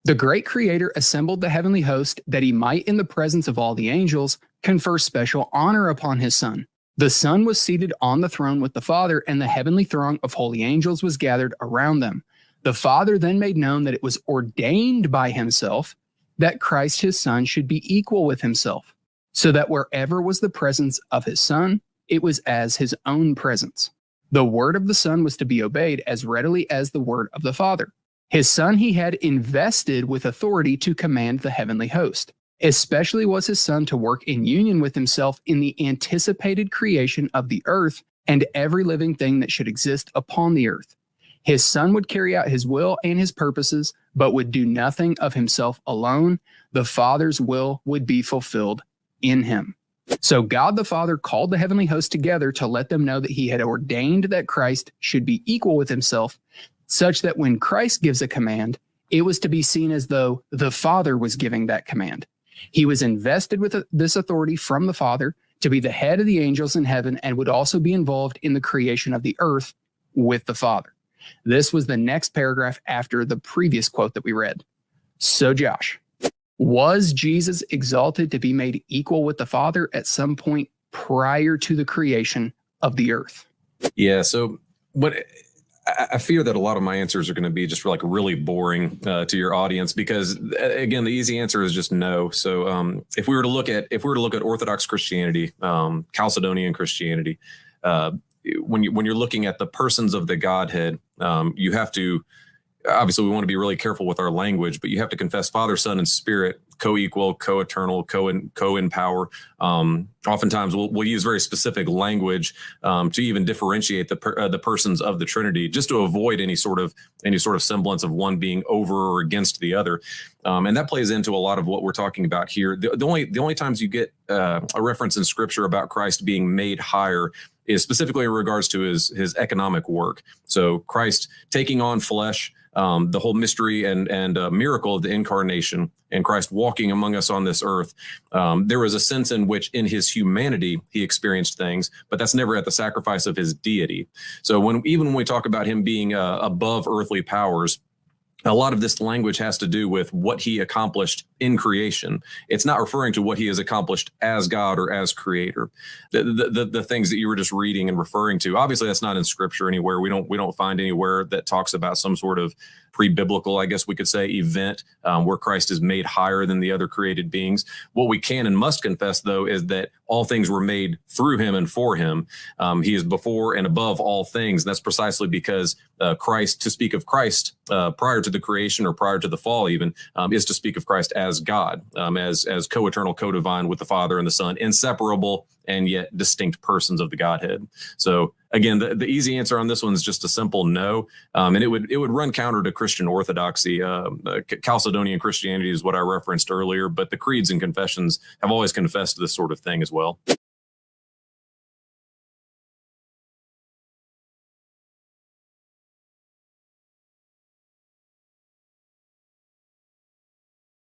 The great Creator assembled the heavenly host that he might, in the presence of all the angels, confer special honor upon his Son. The Son was seated on the throne with the Father, and the heavenly throng of holy angels was gathered around them. The Father then made known that it was ordained by himself that Christ his Son should be equal with himself, so that wherever was the presence of his Son, it was as his own presence. The word of the Son was to be obeyed as readily as the word of the Father. His Son he had invested with authority to command the heavenly host. Especially was his Son to work in union with himself in the anticipated creation of the earth and every living thing that should exist upon the earth. His Son would carry out his will and his purposes, but would do nothing of himself alone. The Father's will would be fulfilled in him. So God the Father called the heavenly host together to let them know that he had ordained that Christ should be equal with himself, such that when Christ gives a command, it was to be seen as though the Father was giving that command. He was invested with this authority from the Father to be the head of the angels in heaven and would also be involved in the creation of the earth with the Father. This was the next paragraph after the previous quote that we read. So Josh, was Jesus exalted to be made equal with the Father at some point prior to the creation of the earth? Yeah, so what I fear that a lot of my answers are going to be just like really boring to your audience because, again, the easy answer is just no. So if we were to look at Orthodox Christianity, Chalcedonian Christianity, when you're looking at the persons of the Godhead, you have to, obviously we want to be really careful with our language, but you have to confess Father, Son, and Spirit, co-equal, co-eternal, co-in power. Oftentimes we'll use very specific language to even differentiate the persons of the Trinity, just to avoid any sort of semblance of one being over or against the other. And that plays into a lot of what we're talking about here. The only times you get a reference in Scripture about Christ being made higher is specifically in regards to his economic work. So Christ taking on flesh, the whole mystery and miracle of the incarnation, and Christ walking among us on this earth. There was a sense in which in his humanity he experienced things, but that's never at the sacrifice of his deity. So even when we talk about him being above earthly powers, a lot of this language has to do with what he accomplished in creation. It's not referring to what he has accomplished as God or as creator. The things that you were just reading and referring to, obviously that's not in Scripture anywhere. We don't find anywhere that talks about some sort of pre-biblical, I guess we could say, event where Christ is made higher than the other created beings. What we can and must confess, though, is that all things were made through him and for him. He is before and above all things. And that's precisely because Christ, to speak of Christ prior to the creation or prior to the fall even, is to speak of Christ as God, as co-eternal, co-divine with the Father and the Son, inseparable and yet distinct persons of the Godhead. So again, the easy answer on this one is just a simple no, and it would run counter to Christian orthodoxy. Chalcedonian Christianity is what I referenced earlier, but the creeds and confessions have always confessed this sort of thing as well.